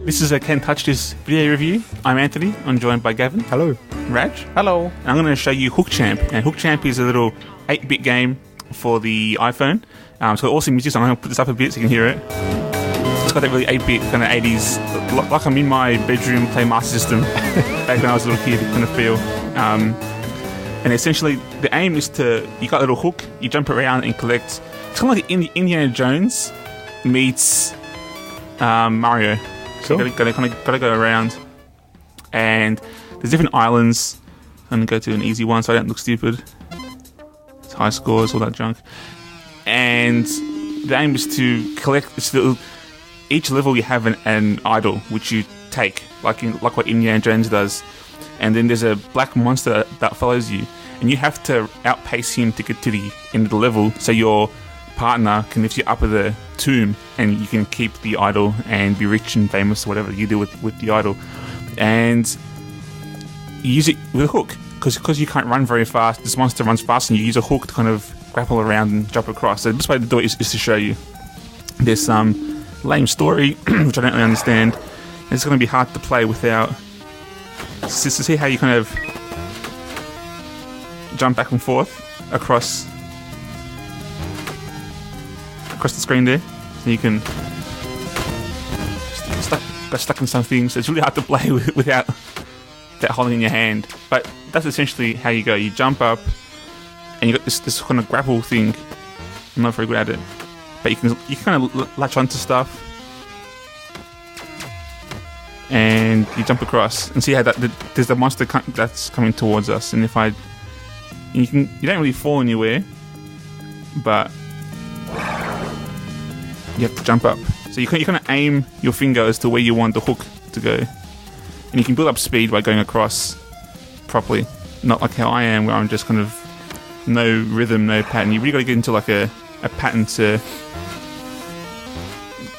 This is a Can Touch This video review. I'm Anthony. I'm joined by Gavin. Hello. Raj. Hello. And I'm going to show you Hook Champ. And Hook Champ is a little 8-bit game for the iPhone. It's got awesome music, so I'm going to put this up a bit so you can hear it. It's got that really 8-bit kind of 80s, like I'm in my bedroom playing Master System back when I was a little kid kind of feel. And essentially, the aim is you got a little hook, you jump around and collect. It's kind of like Indiana Jones meets Mario. So Cool. you gotta go around, and there's different islands. I'm gonna go to an easy one so I don't look stupid. It's high scores, all that junk. And the aim is to collect. Each level you have an idol which you take, like what Indiana Jones does. And then there's a black monster that follows you, and you have to outpace him to get to the end of the level. So your partner can lift you up with a tomb, and you can keep the idol and be rich and famous or whatever you do with the idol. And you use it with a hook because you can't run very fast. This monster runs fast, and you use a hook to kind of grapple around and jump across. So the best way to do it is to show you. There's some lame story which I don't really understand. And it's going to be hard to play without. To see how you kind of jump back and forth across the screen there, so you can get stuck in something. So it's really hard to play without holding in your hand. But that's essentially how you go. You jump up, and you got this kind of grapple thing. I'm not very good at it, but you can kind of latch onto stuff, and you jump across and see how there's a monster that's coming towards us. And you don't really fall anywhere, but you have to jump up. So you kind of aim your finger as to where you want the hook to go. And you can build up speed by going across properly. Not like how I am, where I'm just kind of no rhythm, no pattern. You really got to get into like a pattern to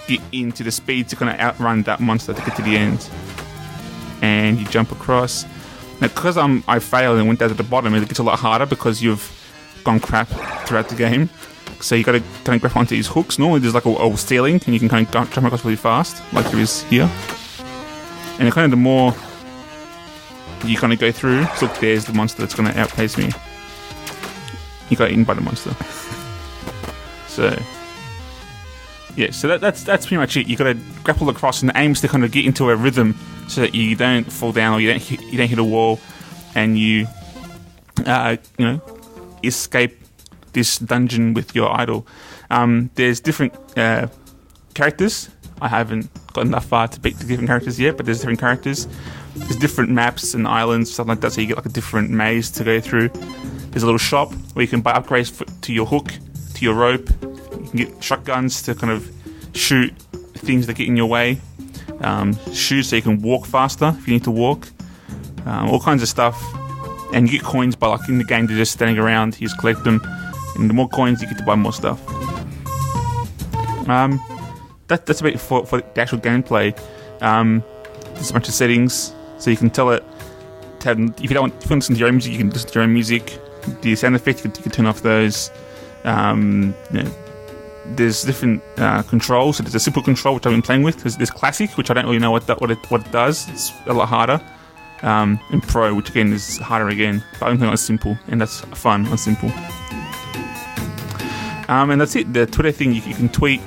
get into the speed to kind of outrun that monster to get to the end. And you jump across. Now, because I failed and went down to the bottom, it gets a lot harder because you've gone crap throughout the game. So you got to kind of grab onto these hooks. Normally there's like a ceiling, and you can kind of jump across really fast, like there is here. And kind of the more you kind of go through, so look, there's the monster that's going to outpace me. You got eaten by the monster. So yeah, so that's pretty much it. You got to grapple across, and the aim is to kind of get into a rhythm so that you don't fall down or you don't hit a wall, and you escape this dungeon with your idol. There's different characters. I haven't gotten that far to beat the different characters yet, but there's different characters. There's different maps and islands, stuff like that, so you get like a different maze to go through. There's a little shop where you can buy upgrades to your hook, to your rope. You can get shotguns to kind of shoot things that get in your way. Shoes so you can walk faster if you need to walk. All kinds of stuff. And you get coins by, like in the game, they're just standing around. You just collect them. And the more coins, you get to buy more stuff. That's about it for the actual gameplay. There's a bunch of settings, so you can tell it to have, if you want to listen to your own music, you can listen to your own music. The sound effects, you can turn off those. There's different controls. So there's a simple control which I've been playing with. There's classic, which I don't really know what it does. It's a lot harder. And pro, which again is harder again. But I'm playing on simple, and that's fun on simple. And that's it. The Twitter thing, you can tweet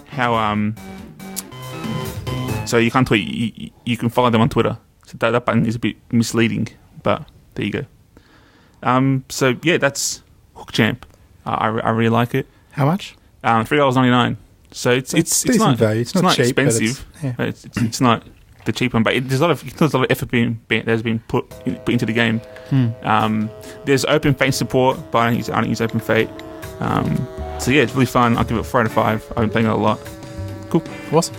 how. So you can't tweet. You can follow them on Twitter. So that button is a bit misleading, but there you go. So yeah, that's Hook Champ. I really like it. How much? $3.99. So it's decent not value. It's not cheap, expensive. but it's not the cheap one, but there's a lot of effort that's been put into the game. There's Open Fate support, but I don't use Open Fate. So yeah, it's really fun. I'll give it 4 out of 5. I've been playing it a lot. Cool. Awesome.